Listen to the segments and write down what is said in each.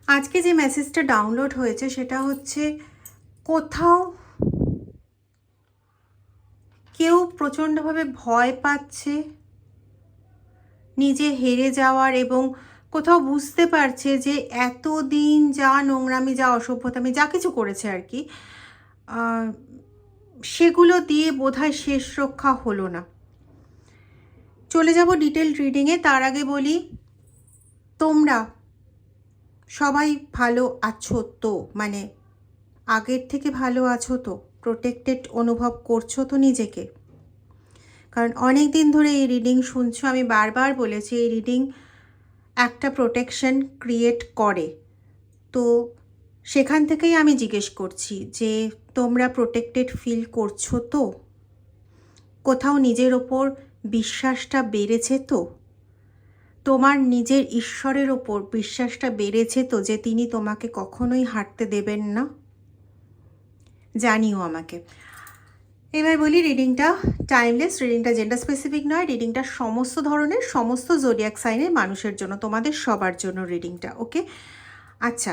আজকে যে মেসেজটা ডাউনলোড হয়েছে সেটা হচ্ছে কোথাও কেউ প্রচণ্ডভাবে ভয় পাচ্ছে নিজে হেরে যাওয়ার, এবং কোথাও বুঝতে পারছে যে এতদিন যা নোংরামি, যা অসভ্যতামি, যা কিছু করেছে আর কি, সেগুলো দিয়ে বোধহয় শেষ রক্ষা হলো না। চলে যাব ডিটেল রিডিংয়ে। তার আগে বলি, তোমরা সবাই ভালো আছো তো? মানে আগের থেকে ভালো আছো তো? প্রোটেক্টেড অনুভব করছো তো নিজেকে? কারণ অনেক দিন ধরে এই রিডিং শুনছো, আমি বারবার বলেছি এই রিডিং একটা প্রোটেকশন ক্রিয়েট করে। তো সেখান থেকেই আমি জিজ্ঞেস করছি যে তোমরা প্রোটেক্টেড ফিল করছো তো? কোথাও নিজের ওপর বিশ্বাসটা বেড়েছে তো? তোমার নিজের ঈশ্বরের ওপর বিশ্বাসটা বেড়েছে তো, যে তিনি তোমাকে কখনোই হারতে দেবেন না? জানিও আমাকে। এবার বলি, রিডিংটা টাইমলেস, রিডিংটা জেন্ডার স্পেসিফিক নয়, রিডিংটা সমস্ত ধরনের, সমস্ত জোডিয়াক সাইনের মানুষের জন্য, তোমাদের সবার জন্য রিডিংটা, ওকে? আচ্ছা,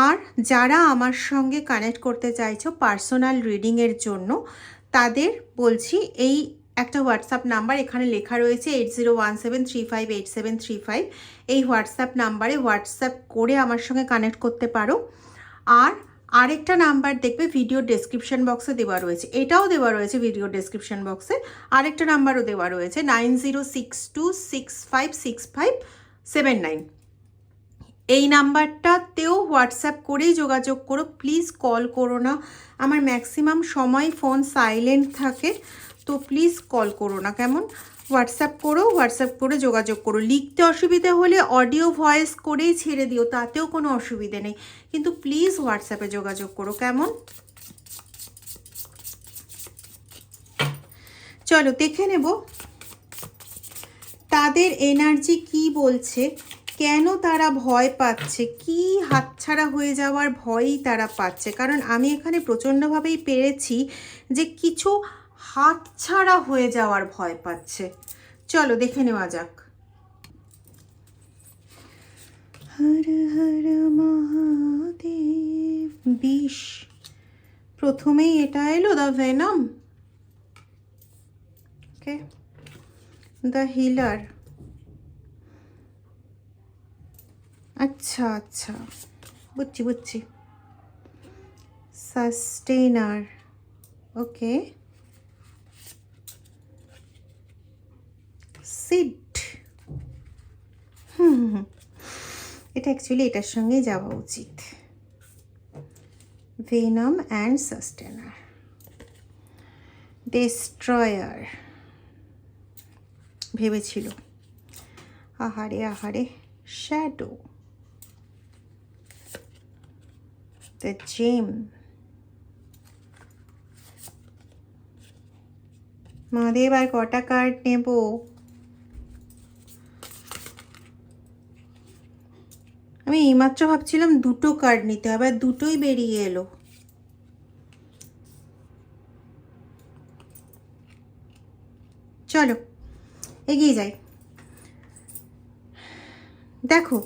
আর যারা আমার সঙ্গে কানেক্ট করতে চাইছো পার্সোনাল রিডিংয়ের জন্য, তাদের বলছি এই একটা হোয়াটসঅ্যাপ নাম্বার এখানে লেখা রয়েছে 8017358735, এই হোয়াটসঅ্যাপ নাম্বারে হোয়াটসঅ্যাপ করে আমার সঙ্গে কানেক্ট করতে পারো। আর আরেকটা নাম্বার দেখবে ভিডিও ডেসক্রিপশন বক্সে দেওয়া রয়েছে, এটাও দেওয়া রয়েছে ভিডিও ডেসক্রিপশন বক্সে, আরেকটা নাম্বারও দেওয়া রয়েছে 9062656579। এই নাম্বারটাতেও হোয়াটসঅ্যাপ করেই যোগাযোগ করো, প্লিজ কল করো না। আমার ম্যাক্সিমাম সময় ফোন সাইলেন্ট থাকে, তো প্লিজ কল করো না, কেমন? হোয়াটসঅ্যাপ করো, হোয়াটসঅ্যাপ করে যোগাযোগ করো। লিখতে অসুবিধা হলে অডিও ভয়েস করেই ছেড়ে দিও, তাতেও কোনো অসুবিধে নেই, কিন্তু প্লিজ হোয়াটসঅ্যাপে যোগাযোগ করো, কেমন? চলো দেখে নেব তাদের এনার্জি কি বলছে, কেন তারা ভয় পাচ্ছে, কি হাতছাড়া হয়ে যাওয়ার ভয়ই তারা পাচ্ছে। কারণ আমি এখানে প্রচণ্ডভাবেই পেরেছি যে কিছু হাতছাড়া হয়ে যাওয়ার ভয় পাচ্ছে। চলো দেখে নেওয়া যাক। হর হর মহাদেব। বিষ, প্রথমেই এটা এলো, the venom, okay, the healer. আচ্ছা আচ্ছা, বুঝছি বুঝছি। সাস্টেনার, ওকে। সিড, এটা অ্যাকচুয়ালি এটার সঙ্গেই যাওয়া উচিত। Venom and সাস্টেনার। ডেস্ট্রয়ার, ভেবেছিল, আহারে আহারে। শ্যাডো, দ্য জেম। মহাদেব আর কটা কার্ড নেব? আমি এইমাত্র ভাবছিলাম দুটো কার্ড নিতে হবে, আর দুটোই বেরিয়ে এলো। চলো এগিয়ে যাই। দেখো,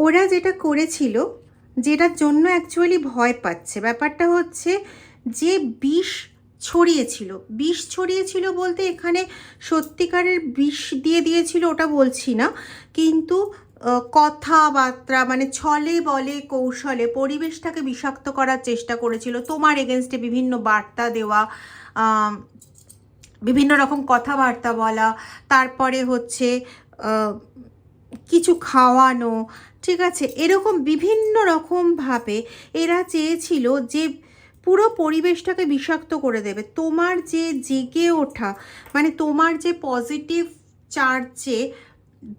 ওরা যেটা করেছিল, যেটার জন্য অ্যাকচুয়ালি ভয় পাচ্ছে, ব্যাপারটা হচ্ছে যে বিষ ছড়িয়েছিল। বিষ ছড়িয়েছিল বলতে এখানে সত্যিকারের বিষ দিয়ে দিয়েছিল ওটা বলছি না, কিন্তু কথাবার্তা মানে ছলে বলে কৌশলে পরিবেশটাকে বিষাক্ত করার চেষ্টা করেছিল, তোমার এগেনস্টে বিভিন্ন বার্তা দেওয়া, বিভিন্ন রকম কথাবার্তা বলা, তারপরে হচ্ছে কিছু খাওয়ানো, ঠিক আছে? এরকম বিভিন্ন রকমভাবে এরা চেয়েছিল যে পুরো পরিবেশটাকে বিষাক্ত করে দেবে। তোমার যে জেগে ওঠা, মানে তোমার যে পজিটিভ চার্জে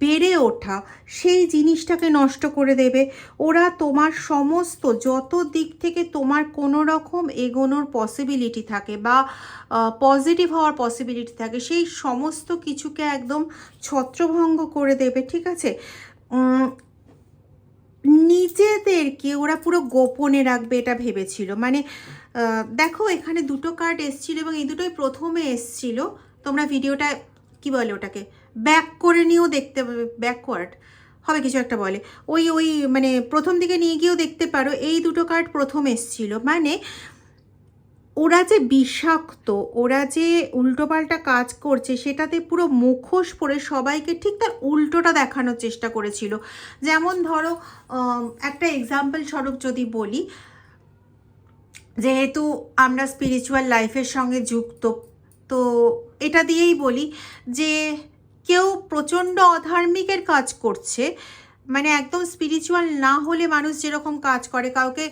বেড়ে ওঠা, সেই জিনিসটাকে নষ্ট করে দেবে ওরা। তোমার সমস্ত যত দিক থেকে তোমার কোনো রকম এগোনোর পসিবিলিটি থাকে বা পজিটিভ হওয়ার পসিবিলিটি থাকে, সেই সমস্ত কিছুকে একদম ছত্রভঙ্গ করে দেবে, ঠিক আছে? নিজেদেরকে ওরা পুরো গোপনে রাখবে এটা ভেবেছিল। মানে দেখো, এখানে দুটো কার্ড এসছিল এবং এই দুটোই প্রথমে এসছিল। তোমরা ভিডিওটা কি বলে ওটাকে ব্যাক করে নিয়েও দেখতে পাবে, ব্যাকওয়ার্ড হবে কিছু একটা বলে, ওই মানে প্রথম দিকে নিয়ে গিয়েও দেখতে পারো, এই দুটো কার্ড প্রথম এসছিল। মানে ওরা যে বিষাক্ত, ওরা যে উল্টোপাল্টা কাজ করছে সেটাতে পুরো মুখোশ পরে সবাইকে ঠিক তার উল্টোটা দেখানোর চেষ্টা করেছিল। যেমন ধরো একটা এক্সাম্পল স্বরূপ যদি বলি, যেহেতু আমরা স্পিরিচুয়াল লাইফের সঙ্গে যুক্ত, তো এটা দিয়েই বলি যে কেউ প্রচণ্ড অধার্মিকের কাজ করছে, মানে একদম স্পিরিচুয়াল না হলে মানুষ যেরকম কাজ করে, কাউকে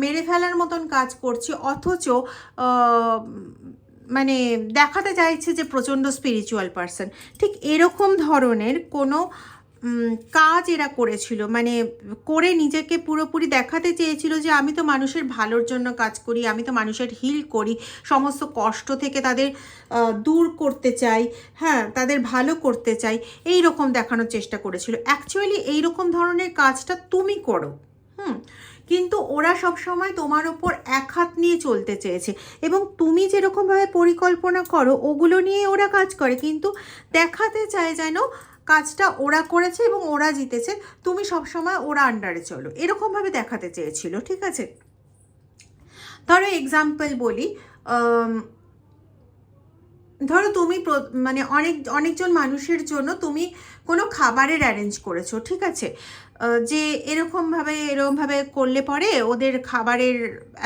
মেরে ফেলার মতন কাজ করছে, অথচ মানে দেখাতে চাইছে যে প্রচণ্ড স্পিরিচুয়াল পারসন। ঠিক এরকম ধরনের কোনো কাজ এরা করেছিল, মানে করে নিজেকে পুরোপুরি দেখাতে চেয়েছিল যে আমি তো মানুষের ভালোর জন্য কাজ করি, আমি তো মানুষের হিল করি, সমস্ত কষ্ট থেকে তাদের দূর করতে চাই, হ্যাঁ তাদের ভালো করতে চাই, এই রকম দেখানোর চেষ্টা করেছিল। অ্যাকচুয়ালি এই রকম ধরনের কাজটা তুমি করো, কিন্তু ওরা সব সময় তোমার ওপর এক হাত নিয়ে চলতে চেয়েছে, এবং তুমি যেরকমভাবে পরিকল্পনা করো ওগুলো নিয়ে ওরা কাজ করে, কিন্তু দেখাতে চায় যেন কাজটা ওরা করেছে এবং ওরা জিতেছে, তুমি সবসময় ওরা আন্ডারে চলো, এরকমভাবে দেখাতে চেয়েছিল। ঠিক আছে, ধরো এক্সাম্পল বলি, ধরো তুমি মানে অনেকজন মানুষের জন্য তুমি কোনো খাবারের অ্যারেঞ্জ করেছো, ঠিক আছে, যে এরকমভাবে করলে পরে ওদের খাবারের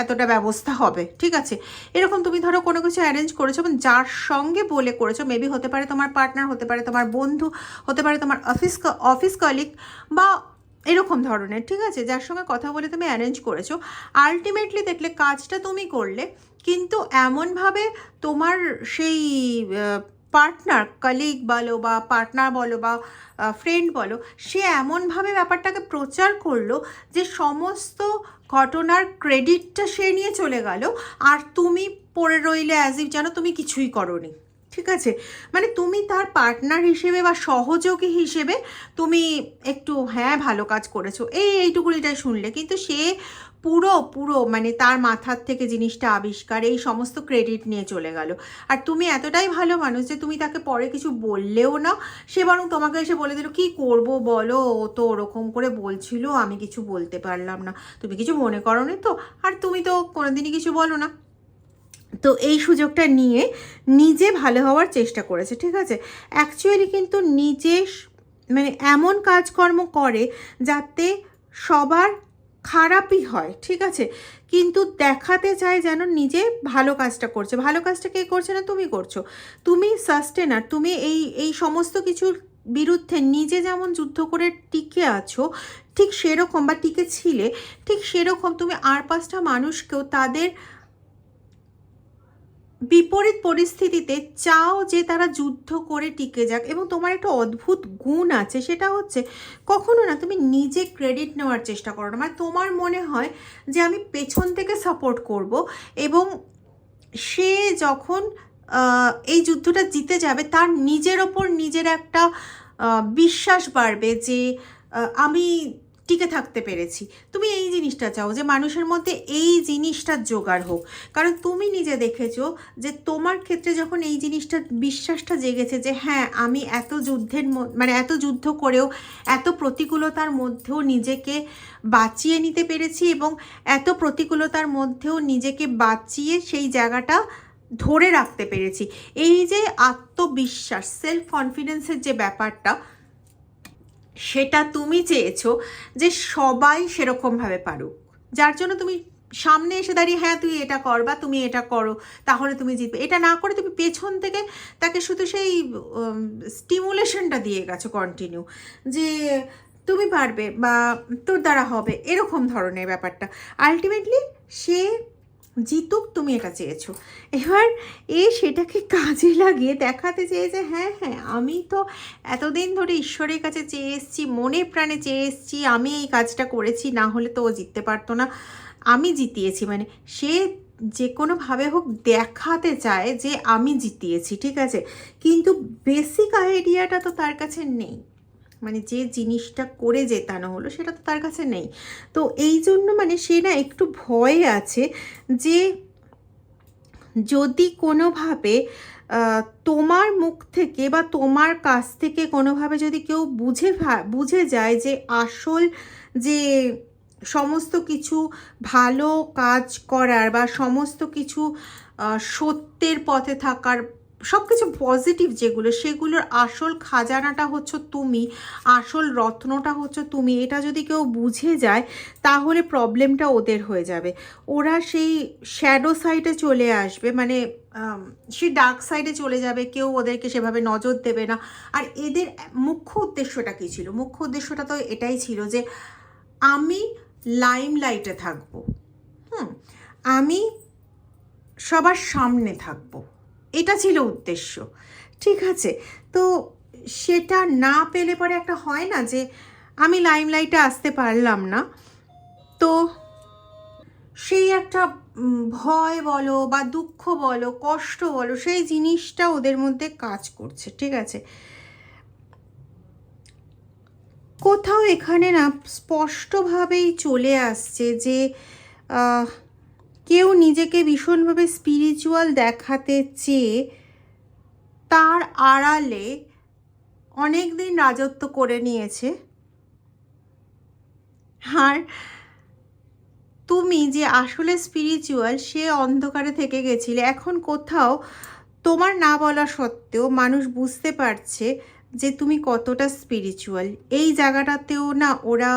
এতটা ব্যবস্থা হবে, ঠিক আছে, এরকম তুমি ধরো কোনো কিছু অ্যারেঞ্জ করেছো এবং যার সঙ্গে বলে করেছো, মেবি হতে পারে তোমার পার্টনার, হতে পারে তোমার বন্ধু, হতে পারে তোমার অফিস কলিগ বা এরকম ধরনের, ঠিক আছে, যার সঙ্গে কথা বলে তুমি অ্যারেঞ্জ করেছো। আলটিমেটলি দেখলে কাজটা তুমি করলে, কিন্তু এমনভাবে তোমার সেই পার্টনার, কলিগ বলো বা পার্টনার বলো বা ফ্রেন্ড বলো, সে এমনভাবে ব্যাপারটাকে প্রচার করলো যে সমস্ত ঘটনার ক্রেডিটটা সে নিয়ে চলে গেল, আর তুমি পড়ে রইলে অ্যাজ ইফ যেন তুমি কিছুই করোনি। ঠিক আছে, মানে তুমি তার পার্টনার হিসেবে বা সহযোগী হিসেবে তুমি একটু হ্যাঁ ভালো কাজ করেছো এইটুকুনিটাই শুনলে, কিন্তু সে পুরো মানে তার মাথার থেকে জিনিসটা আবিষ্কার, এই সমস্ত ক্রেডিট নিয়ে চলে গেল। আর তুমি এতটাই ভালো মানুষ যে তুমি তাকে পরে কিছু বললেও না, সে বরং তোমাকে এসে বলে দিল কি করব বলো, ও তো ওরকম করে বলছিল, আমি কিছু বলতে পারলাম না, তুমি কিছু মনে করোনি তো, আর তুমি তো কোনোদিনই কিছু বলো না। তো এই সুযোগটা নিয়ে নিজে ভালো হওয়ার চেষ্টা করেছে। ঠিক আছে, অ্যাকচুয়ালি কিন্তু নিজে মানে এমন কাজকর্ম করে যাতে সবার খারাপই হয়, ঠিক আছে, কিন্তু দেখাতে চায় যেন নিজে ভালো কাজটা করছে। ভালো কাজটা কে করছে না, তুমি করছো, তুমি সাস্টেনার, তুমি এই সমস্ত কিছুর বিরুদ্ধে নিজে যেমন যুদ্ধ করে টিকে আছো, ঠিক সেরকম বা টিকে ছিলে, ঠিক সেরকম তুমি আর 5টা মানুষকেও তাদের বিপরীত পরিস্থিতিতে চাও যে তারা যুদ্ধ করে টিকে যাক। এবং তোমার একটা অদ্ভুত গুণ আছে, সেটা হচ্ছে কখনো না তুমি নিজে ক্রেডিট নেওয়ার চেষ্টা করো না, মানে তোমার মনে হয় যে আমি পেছন থেকে সাপোর্ট করব, এবং সে যখন এই যুদ্ধটা জিতে যাবে তার নিজের ওপর নিজের একটা বিশ্বাস বাড়বে যে আমি টিকে থাকতে পেরেছি। তুমি এই জিনিসটা চাও যে মানুষের মধ্যে এই জিনিসটার জোগাড় হোক, কারণ তুমি নিজে দেখেছো যে তোমার ক্ষেত্রে যখন এই জিনিসটা বিশ্বাসটা জেগেছে যে হ্যাঁ আমি এত মানে এত যুদ্ধ করেও এত প্রতিকূলতার মধ্যেও নিজেকে বাঁচিয়ে নিতে পেরেছি, এবং এত প্রতিকূলতার মধ্যেও নিজেকে বাঁচিয়ে সেই জায়গাটা ধরে রাখতে পেরেছি, এই যে আত্মবিশ্বাস, সেলফ কনফিডেন্সের যে ব্যাপারটা, সেটা তুমি চেয়েছো যে সবাই সেরকমভাবে পারুক, যার জন্য তুমি সামনে এসে দাঁড়িয়ে হ্যাঁ তুই এটা কর বা তুমি এটা করো তাহলে তুমি জিতবে, এটা না করে তুমি পেছন থেকে তাকে শুধু সেই স্টিমুলেশনটা দিয়ে গেছো কন্টিনিউ, যে তুমি পারবে বা তোর দ্বারা হবে, এরকম ধরনের ব্যাপারটা। আলটিমেটলি সে জিতুক, তুমি এটা চেয়েছো। এবার সেটাকে কাজে লাগিয়ে দেখাতে চেয়েছে হ্যাঁ আমি তো এতদিন ধরে ঈশ্বরের কাছে চেয়ে এসেছি, মনে প্রাণে চেয়ে এসেছি, আমি এই কাজটা করেছি, না হলে তো ও জিততে পারতো না, আমি জিতিয়েছি। মানে সে যে কোনোভাবে হোক দেখাতে চায় যে আমি জিতিয়েছি, ঠিক আছে, কিন্তু বেসিক আইডিয়াটা তো তার কাছে নেই, মানে যে জিনিসটা করে জেতানো হলো সেটা তো তার কাছে নেই। তো এই জন্য মানে সে না একটু ভয়ে আছে যে যদি কোনোভাবে তোমার মুখ থেকে বা তোমার কাছ থেকে কোনোভাবে যদি কেউ বুঝে যায় যে আসল যে সমস্ত কিছু ভালো কাজ করার বা সমস্ত কিছু সত্যের পথে থাকার সব কিছু পজিটিভ যেগুলো, সেগুলোর আসল খাজানাটা হচ্ছে তুমি, আসল রত্নটা হচ্ছে তুমি, এটা যদি কেউ বুঝে যায় তাহলে প্রবলেমটা ওদের হয়ে যাবে। ওরা সেই শ্যাডো সাইডে চলে আসবে, মানে সেই ডার্ক সাইডে চলে যাবে, কেউ ওদেরকে সেভাবে নজর দেবে না। আর এদের মুখ্য উদ্দেশ্যটা কী ছিল? মুখ্য উদ্দেশ্যটা তো এটাই ছিল যে আমি লাইমলাইটে থাকবো, আমি সবার সামনে থাকবো, এটা ছিল উদ্দেশ্য। ঠিক আছে, তো সেটা না পেলে পরে একটা হয় না যে আমি লাইমলাইটে আসতে পারলাম না, তো সেই একটা ভয় বলো বা দুঃখ বলো, কষ্ট বলো, সেই জিনিসটা ওদের মধ্যে কাজ করছে। ঠিক আছে, কোথাও এখানে না স্পষ্টভাবেই চলে আসছে যে কেউ নিজেকে ভীষণভাবে স্পিরিচুয়াল দেখাতে চেয়ে তার আড়ালে অনেক দিন রাজত্ব করে নিয়েছে। আর তুমি যে আসলে স্পিরিচুয়াল সে অন্ধকারে থেকে গেছিলে, এখন কোথাও তোমার না বলা সত্ত্বেও মানুষ বুঝতে পারছে যে তুমি কতটা স্পিরিচুয়াল। এই জায়গাটাতেও না ওরা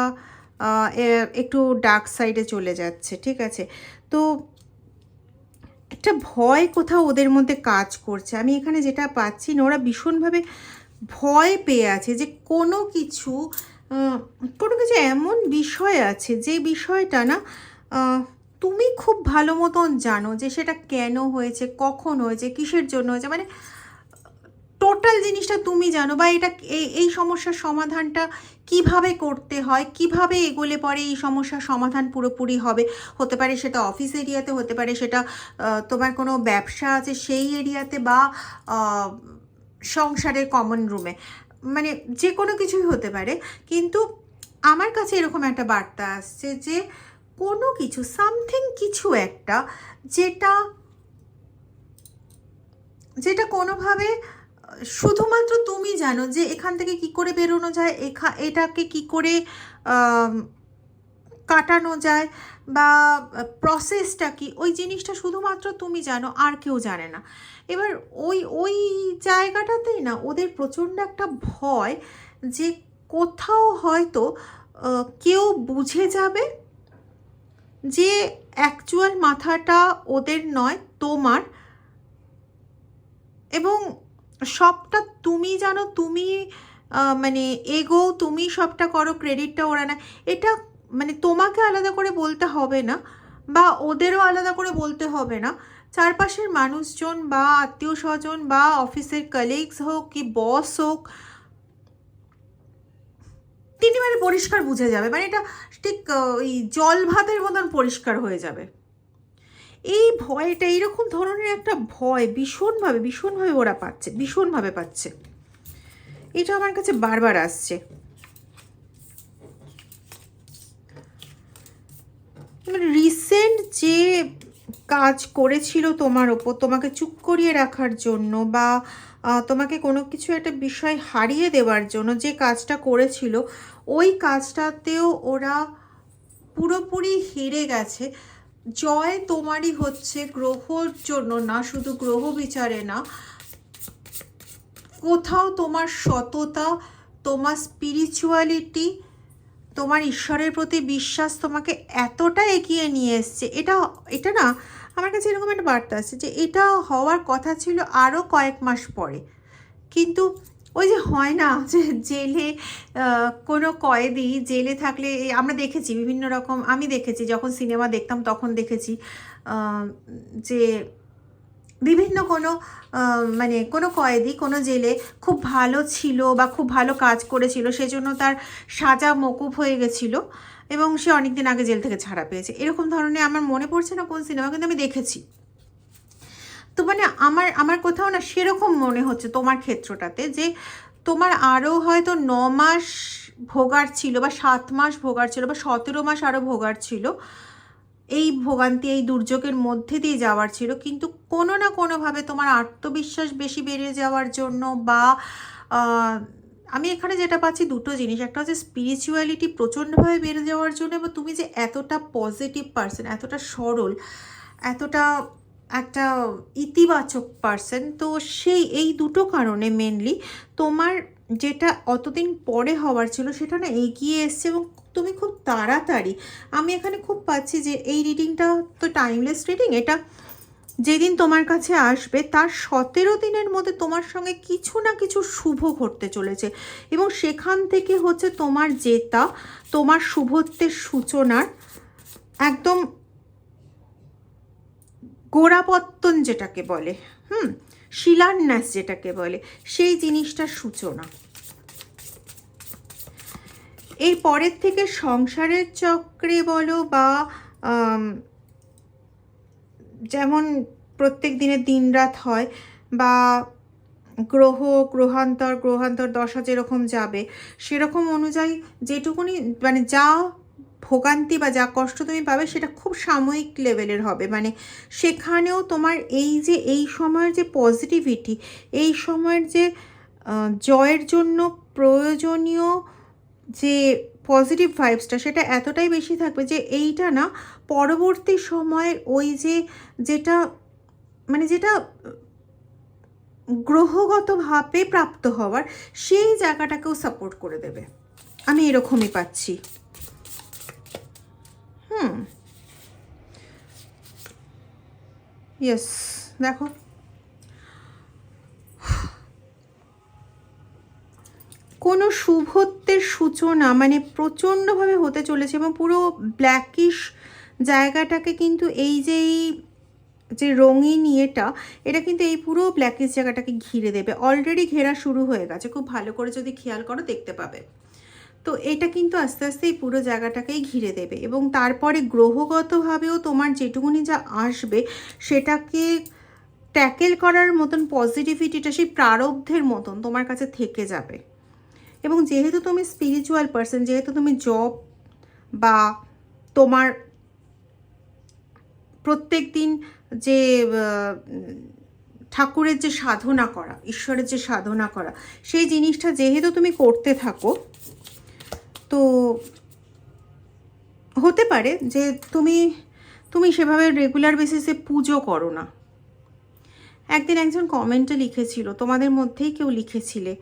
একটু ডার্ক সাইডে চলে যাচ্ছে। ঠিক আছে, তো একটা ভয় কোথাও ওদের মধ্যে কাজ করছে। আমি এখানে যেটা পাচ্ছি না, ওরা ভীষণভাবে ভয় পেয়ে আছে যে কোনো কিছু এমন বিষয় আছে যে বিষয়টা না তুমি খুব ভালো মতন জানো যে সেটা কেন হয়েছে, কখন হয়েছে, কিসের জন্য হয়েছে, মানে টোটাল জিনিসটা তুমি জানো, বা এটা এই সমস্যার সমাধানটা কিভাবে করতে হয়, কিভাবে এগোলে পরে এই সমস্যার সমাধান পুরোপুরি হবে। হতে পারে সেটা অফিস এরিয়াতে, হতে পারে সেটা তোমার কোনো ব্যবসা আছে সেই এরিয়াতে, বা সংসারের কমন রুমে, মানে যে কোনো কিছুই হতে পারে। কিন্তু আমার কাছে এরকম একটা বার্তা আসছে যে কোনো কিছু, সামথিং কিছু একটা, যেটা কোনোভাবে শুধুমাত্র তুমি জানো যে এখান থেকে কি করে বেরোনো যায়, এটাকে কি করে কাটানো যায়, বা প্রসেসটা কি, ওই জিনিসটা শুধুমাত্র তুমি জানো, আর কেউ জানে না। এবার ওই জায়গাটাতেই না ওদের প্রচণ্ড একটা ভয় যে কোথাও হয়তো কেউ বুঝে যাবে যে অ্যাকচুয়াল মাথাটা ওদের নয়, তোমার, এবং সবটা তুমি জানো, তুমি মানে এগো, তুমি সবটা করো, ক্রেডিটটা ওরা না। এটা মানে তোমাকে আলাদা করে বলতে হবে না, বা ওদেরও আলাদা করে বলতে হবে না। চারপাশের মানুষজন বা আত্মীয় স্বজন বা অফিসের কলিগস হোক কি বস হোক, তিনি মানে পরিষ্কার বুঝে যাবে, মানে এটা ঠিক ওই জল ভাতের মতন পরিষ্কার হয়ে যাবে। এই ভয়টা, এইরকম ধরনের একটা ভয় ভীষণভাবে ওরা পাচ্ছে, ভীষণভাবে পাচ্ছে। এটা আমার কাছে বারবার আসছে। মানে রিসেন্ট যে কাজ করেছিল তোমার ওপর, তোমাকে চুপ করিয়ে রাখার জন্য, বা তোমাকে কোনো কিছু একটা বিষয় হারিয়ে দেওয়ার জন্য যে কাজটা করেছিল, ওই কাজটাতেও ওরা পুরোপুরি হেরে গেছে। জয় তোমারই হচ্ছে, গ্রহর জন্য না, শুধু গ্রহ বিচারে না, কোথাও তোমার সততা, তোমার স্পিরিচুয়ালিটি, তোমার ঈশ্বরের প্রতি বিশ্বাস তোমাকে এতটা এগিয়ে নিয়ে এসছে। এটা না আমার কাছে এরকম একটা বার্তা আছে যে এটা হওয়ার কথা ছিল আরও কয়েক মাস পরে, কিন্তু ওই যে হয় না যে জেলে কোনো কয়েদি জেলে থাকলে, আমরা দেখেছি বিভিন্ন রকম, আমি দেখেছি যখন সিনেমা দেখতাম তখন দেখেছি যে বিভিন্ন কোনো মানে কোনো কয়েদি কোনো জেলে খুব ভালো ছিল বা খুব ভালো কাজ করেছিল, সেজন্য তার সাজা মকুব হয়ে গেছিলো এবং সে অনেক দিন আগে জেল থেকে ছাড়া পেয়েছে। এরকম ধরনের আমার মনে পড়ছে না কোন সিনেমা, কিন্তু আমি দেখেছি। তো মানে আমার কোথাও না সেরকম মনে হচ্ছে তোমার ক্ষেত্রটাতে, যে তোমার আরও হয়তো 9 মাস ভোগার ছিল, বা 7 মাস ভোগার ছিল, বা 17 মাস আরও ভোগার ছিল। এই ভোগান্তি, এই দুর্যোগের মধ্যে দিয়ে যাওয়ার ছিল, কিন্তু কোনো না কোনোভাবে তোমার আত্মবিশ্বাস বেশি বেড়ে যাওয়ার জন্য বা আমি এখানে যেটা পাচ্ছি দুটো জিনিস, একটা হচ্ছে স্পিরিচুয়ালিটি প্রচণ্ডভাবে বেড়ে যাওয়ার জন্য, এবং তুমি যে এতটা পজিটিভ পার্সন, এতটা সরল, এতটা একটা ইতিবাচক পার্সন, তো সেই এই দুটো কারণে মেনলি তোমার যেটা অতদিন পরে হওয়ার ছিল সেটা না এগিয়ে এসছে, এবং তুমি খুব তাড়াতাড়ি, আমি এখানে খুব পাচ্ছি যে এই রিডিংটা তো টাইমলেস রিডিং, এটা যেদিন তোমার কাছে আসবে তার 17 দিনের মধ্যে তোমার সঙ্গে কিছু না কিছু শুভ ঘটতে চলেছে, এবং সেখান থেকে হচ্ছে তোমার জেতা, তোমার শুভত্বের সূচনার একদম গোড়াপত্তন যেটাকে বলে, শিলান্যাস যেটাকে বলে, সেই জিনিসটার সূচনা। এই পরের থেকে সংসারের চক্রে বলো বা যেমন প্রত্যেক দিনের দিনরাত হয়, বা গ্রহান্তর দশা যেরকম যাবে সেরকম অনুযায়ী যেটুকুনি মানে যা ভোগান্তি বা যা কষ্ট তুমি পাবে সেটা খুব সাময়িক লেভেলের হবে, মানে সেখানেও তোমার এই যে এই সময়ের যে পজিটিভিটি, এই সময়ের যে জয়ের জন্য প্রয়োজনীয় যে পজিটিভ ভাইবসটা, সেটা এতটাই বেশি থাকবে যে এইটা না পরবর্তী সময়ের ওই যে যেটা মানে যেটা গ্রহগতভাবে প্রাপ্ত হওয়ার সেই জায়গাটাকেও সাপোর্ট করে দেবে, আমি এরকমই পাচ্ছি। ইয়েস, দেখো কোনো শুভত্বের সূচনা মানে প্রচণ্ডভাবে হতে চলেছে, এবং পুরো ব্ল্যাকিশ জায়গাটাকে কিন্তু এই যে রঙিন এটা কিন্তু এই পুরো ব্ল্যাকিশ জায়গাটাকে ঘিরে দেবে, অলরেডি ঘেরা শুরু হয়ে গেছে, খুব ভালো করে যদি খেয়াল করো দেখতে পাবে। তো এটা কিন্তু আস্তে আস্তে এই পুরো জায়গাটাকেই ঘিরে দেবে, এবং তারপরে গ্রহগতভাবেও তোমার যেটুকুনি যা আসবে সেটাকে ট্যাকেল করার মতন পজিটিভিটিটা সেই প্রারব্ধের মতন তোমার কাছে থেকে যাবে। এবং যেহেতু তুমি স্পিরিচুয়াল পার্সন, যেহেতু তুমি জব বা তোমার প্রত্যেক দিন যে ঠাকুরের যে সাধনা করা, ঈশ্বরের যে সাধনা করা, সেই জিনিসটা যেহেতু তুমি করতে থাকো, তো হতে পারে যে তুমি সেভাবে রেগুলার বেসিসে পুজো করো না। একদিন একজন কমেন্টে লিখেছিল, তোমাদের মধ্যেই কেউ লিখেছিলে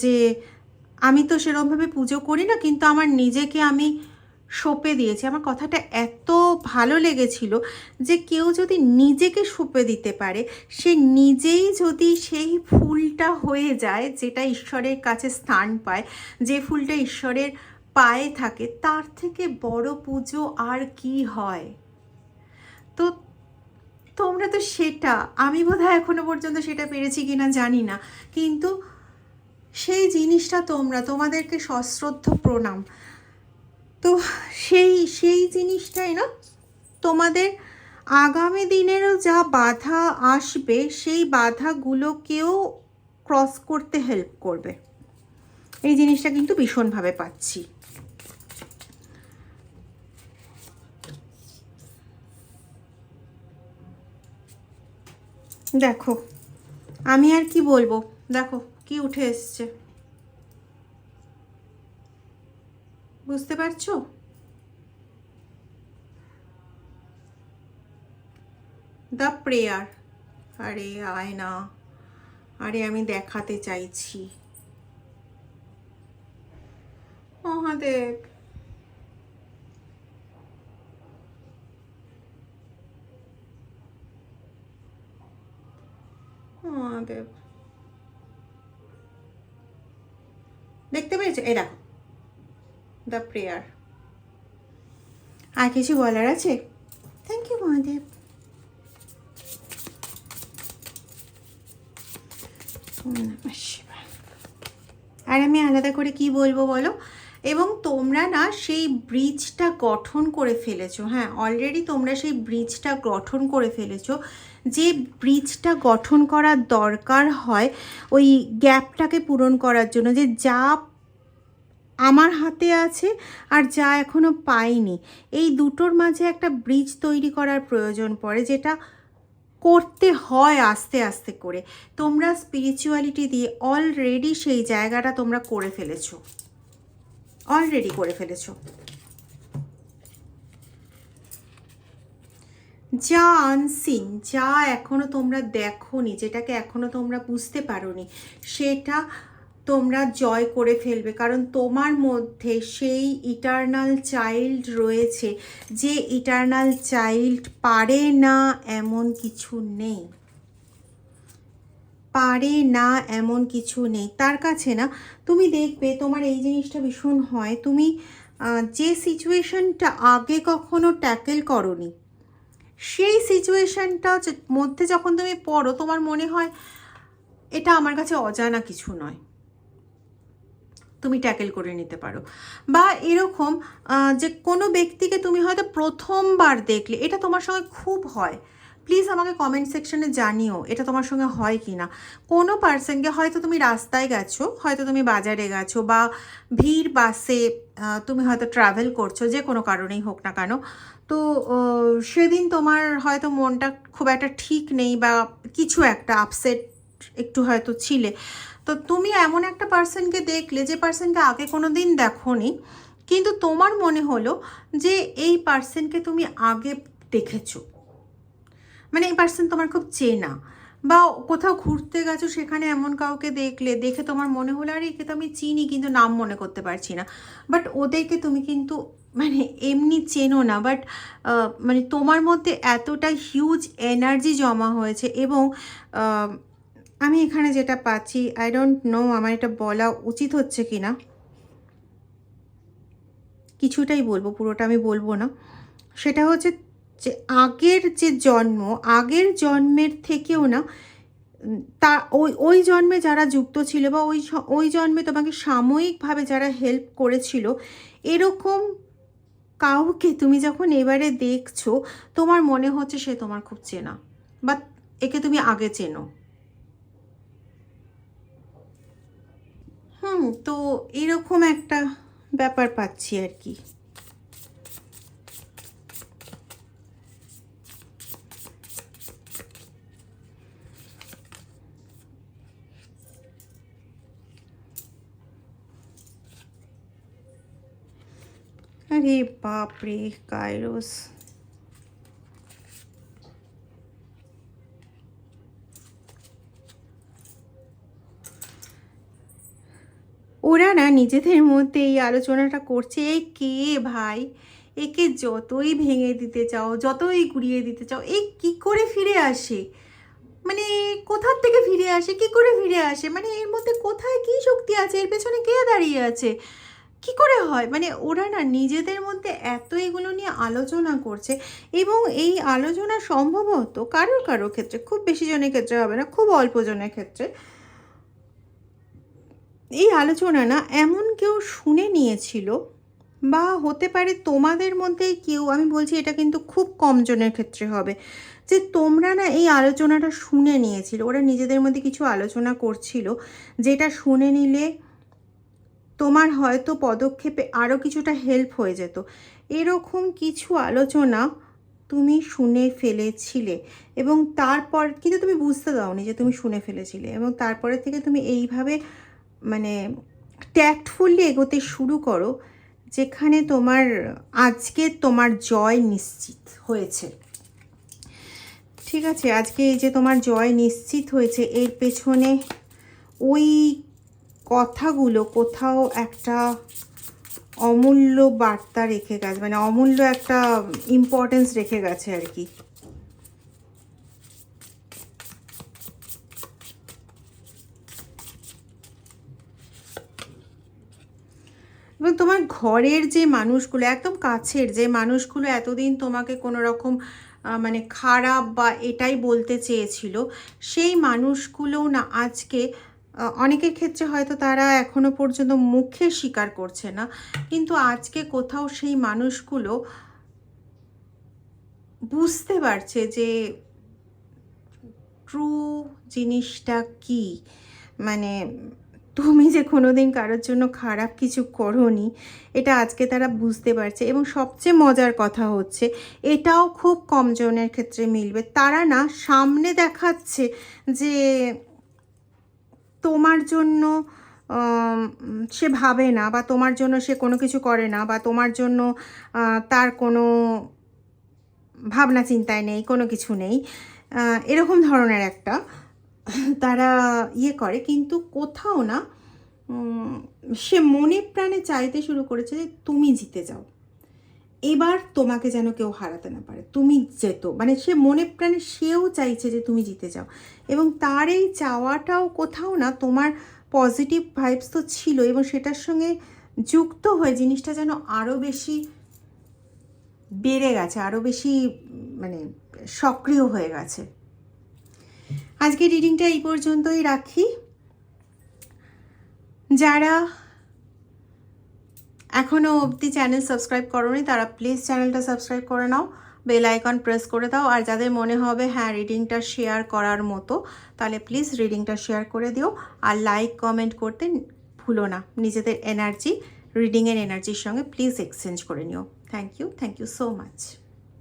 যে আমি তো সেরকমভাবে পুজো করি না, কিন্তু আমার নিজেকে আমি সঁপে দিয়েছি। আমার কথাটা এত ভালো লেগেছিল যে কেউ যদি নিজেকে সঁপে দিতে পারে, সে নিজেই যদি সেই ফুলটা হয়ে যায় যেটা ঈশ্বরের কাছে স্থান পায়, যে ফুলটা ঈশ্বরের পায়ে থাকে, তার থেকে বড় পুজো আর কি হয়? তো তোমরা তো সেটা, আমি বোধহয় এখনো পর্যন্ত সেটা পেরেছি কিনা জানি না, কিন্তু সেই জিনিসটা তোমাদেরকে সশ্রদ্ধ প্রণাম। তো সেই জিনিসটাই না তোমাদের আগামী দিনেরও যা বাধা আসবে সেই বাধাগুলোকেও ক্রস করতে হেল্প করবে, এই জিনিসটা কিন্তু ভীষণভাবে পাচ্ছি। দেখো আমি আর কি বলবো, দেখো কি উঠে এসছে, বুঝতে পারছো? The prayer. আরে আয় না, আরে আমি দেখাতে চাইছি মহাদেব। মহাদেব দেখতে পেয়েছো? এই দেখো দ্য প্রেয়ার। আর কিছু বলার আছে? Thank you Mahadev. আর আমি আলাদা করে কি বলবো বলো? এবং তোমরা না সেই ব্রিজটা গঠন করে ফেলেছো, হ্যাঁ অলরেডি তোমরা সেই ব্রিজটা গঠন করে ফেলেছো, যে ব্রিজটা গঠন করার দরকার হয় ওই গ্যাপটাকে পূরণ করার জন্য, যে যা আমার হাতে আছে আর যা এখনো পাইনি, এই দুটোর মাঝে একটা ব্রিজ তৈরি করার প্রয়োজন পড়ে, যেটা করতে হয় আস্তে আস্তে করে। তোমরা স্পিরিচুয়ালিটি দিয়ে অলরেডি সেই জায়গাটা তোমরা করে ফেলেছো, অলরেডি করে ফেলেছো। যা আনসিন, যা এখনো তোমরা দেখোনি, যেটাকে এখনো তোমরা বুঝতে পারোনি, সেটা তোমরা জয় করে ফেলবে। কারণ তোমার মধ্যে সেই ইটারনাল চাইল্ড রয়েছে, যে ইটারনাল চাইল্ড পারে না এমন কিছু নেই, পারে না এমন কিছু নেই তার কাছে না। তুমি দেখবে তোমার এই জিনিসটা ভীষণ হয়, তুমি যে সিচুয়েশনটা আগে কখনো ট্যাকেল করনি, সেই সিচুয়েশনটা মধ্যে যখন তুমি পড়ো, তোমার মনে হয় এটা আমার কাছে অজানা কিছু নয়, তুমি ট্যাকেল করে নিতে পারো। বা এরকম যে কোনো ব্যক্তিকে তুমি হয়তো প্রথমবার দেখলে, এটা তোমার সঙ্গে খুব হয়, প্লিজ আমাকে কমেন্ট সেকশনে জানিও এটা তোমার সঙ্গে হয় কি না। কোনো পার্সনকে হয়তো তুমি রাস্তায় গেছো, হয়তো তুমি বাজারে গেছো, বা ভিড় বাসে তুমি হয়তো ট্রাভেল করছো, যে কোনো কারণেই হোক না কেন, তো সেদিন তোমার হয়তো মনটা খুব একটা ঠিক নেই, বা কিছু একটা আপসেট একটু হয়তো ছিলে। তো তুমি এমন একটা পার্সনকে দেখলে, যে পার্সনকে আগে কোনো দিন দেখোনি, কিন্তু তোমার মনে হলো যে এই পার্সনকে তুমি আগে দেখেছো, মানে এই পার্সন তোমার খুব চেনা। বা কোথাও ঘুরতে গেছো, সেখানে এমন কাউকে দেখলে, দেখে তোমার মনে হলো আরে একে তো আমি চিনি, কিন্তু নাম মনে করতে পারছি না। বাট ওদেরকে তুমি কিন্তু মানে এমনি চেনো না, বাট মানে তোমার মধ্যে এতটা হিউজ এনার্জি জমা হয়েছে। এবং আমি এখানে যেটা পাচ্ছি, আই ডোন্ট নো আমার এটা বলা উচিত হচ্ছে কি না, কিছুটাই বলবো, পুরোটা আমি বলবো না। সেটা হচ্ছে যে আগের যে জন্ম, আগের জন্মের থেকেও না, তা ওই ওই জন্মে যারা যুক্ত ছিল, বা ওই জন্মে তোমাকে সাময়িকভাবে যারা হেল্প করেছিল, এরকম কাউকে তুমি যখন এবারে দেখছো, তোমার মনে হচ্ছে সে তোমার খুব চেনা, বা একে তুমি আগে চেনো। তো এরকম একটা ব্যাপার পাচ্ছি আর কি। আরে বাপরে কাইরোস, ওরা না নিজেদের মধ্যে এই আলোচনাটা করছে, এ কে ভাই, একে যতই ভেঙে দিতে চাও, যতই গুড়িয়ে দিতে চাও, এ কি করে ফিরে আসে, মানে কোথার থেকে ফিরে আসে, কি করে ফিরে আসে, মানে এর মধ্যে কোথায় কি শক্তি আছে, এর পেছনে কে দাঁড়িয়ে আছে, কি করে হয়। মানে ওরা না নিজেদের মধ্যে এত এগুলো নিয়ে আলোচনা করছে, এবং এই আলোচনা সম্ভবত কারোর কারোর ক্ষেত্রে, খুব বেশি জনের ক্ষেত্রে হবে না, খুব অল্প জনের ক্ষেত্রে এই আলোচনা না এমন কেউ শুনে নিয়েছিল, বা হতে পারে তোমাদের মধ্যেই কেউ, আমি বলছি এটা কিন্তু খুব কম জনের ক্ষেত্রে হবে, যে তোমরা না এই আলোচনাটা শুনে নিয়েছিল। ওরা নিজেদের মধ্যে কিছু আলোচনা করছিল, যেটা শুনে নিলে তোমার হয়তো পদক্ষেপে আরও কিছুটা হেল্প হয়ে যেত। এরকম কিছু আলোচনা তুমি শুনে ফেলেছিলে, এবং তারপর কিন্তু তুমি বুঝতে দাওনি যে তুমি শুনে ফেলেছিলে, এবং তারপরে থেকে তুমি এইভাবে মানে ট্যাক্টফুলি এগোতে শুরু করো, যেখানে তোমার আজকে তোমার জয় নিশ্চিত হয়েছে। ঠিক আছে, আজকে এই যে তোমার জয় নিশ্চিত হয়েছে, এর পেছনে ওই কথাগুলো কোথাও একটা অমূল্য বার্তা রেখে গেছে, মানে অমূল্য একটা ইম্পর্টেন্স রেখে গেছে আর কি। এবং তোমার ঘরের যে মানুষগুলো, একদম কাছের যে মানুষগুলো এতদিন তোমাকে কোনো রকম মানে খারাপ বা এটাই বলতে চেয়েছিল, সেই মানুষগুলোও না আজকে অনেকের ক্ষেত্রে হয়তো তারা এখনো পর্যন্ত মুখে স্বীকার করছে না, কিন্তু আজকে কোথাও সেই মানুষগুলো বুঝতে পারছে যে ট্রু জিনিসটা কি। মানে তুমি যে কোনোদিন কারোর জন্য খারাপ কিছু করোনি এটা আজকে তারা বুঝতে পারছে। এবং সবচেয়ে মজার কথা হচ্ছে এটাও খুব কম জনের ক্ষেত্রে মিলবে, তারা না সামনে দেখাচ্ছে যে তোমার জন্য সে ভাবে না, বা তোমার জন্য সে কোনো কিছু করে না, বা তোমার জন্য তার কোনো ভাবনা চিন্তায় নেই, কোনো কিছু নেই, এরকম ধরনের একটা তারা ইয়ে করে। কিন্তু কোথাও না সে মনে প্রাণে চাইতে শুরু করেছে যে তুমি জিতে যাও, এবার তোমাকে যেন কেউ হারাতে না পারে, তুমি যেত, মানে সে মনে প্রাণে সেও চাইছে যে তুমি জিতে যাও। এবং তার এই চাওয়াটাও কোথাও না তোমার পজিটিভ ভাইবস তো ছিল, এবং সেটার সঙ্গে যুক্ত হয়ে জিনিসটা যেন আরও বেশি বেড়ে গেছে, আরও বেশি মানে সক্রিয় হয়ে গেছে। আজকে রিডিংটা এই পর্যন্তই রাখি। যারা এখনও অবধি চ্যানেল সাবস্ক্রাইব করোনি তারা প্লিজ চ্যানেলটা সাবস্ক্রাইব করে নাও, বেল আইকন প্রেস করে দাও। আর যাদের মনে হবে হ্যাঁ রিডিংটা শেয়ার করার মতো, তাহলে প্লিজ রিডিংটা শেয়ার করে দিও। আর লাইক কমেন্ট করতে ভুলো না, নিজেদের এনার্জি রিডিংয়ের এনার্জির সঙ্গে প্লিজ এক্সচেঞ্জ করে নিও। Thank you so much.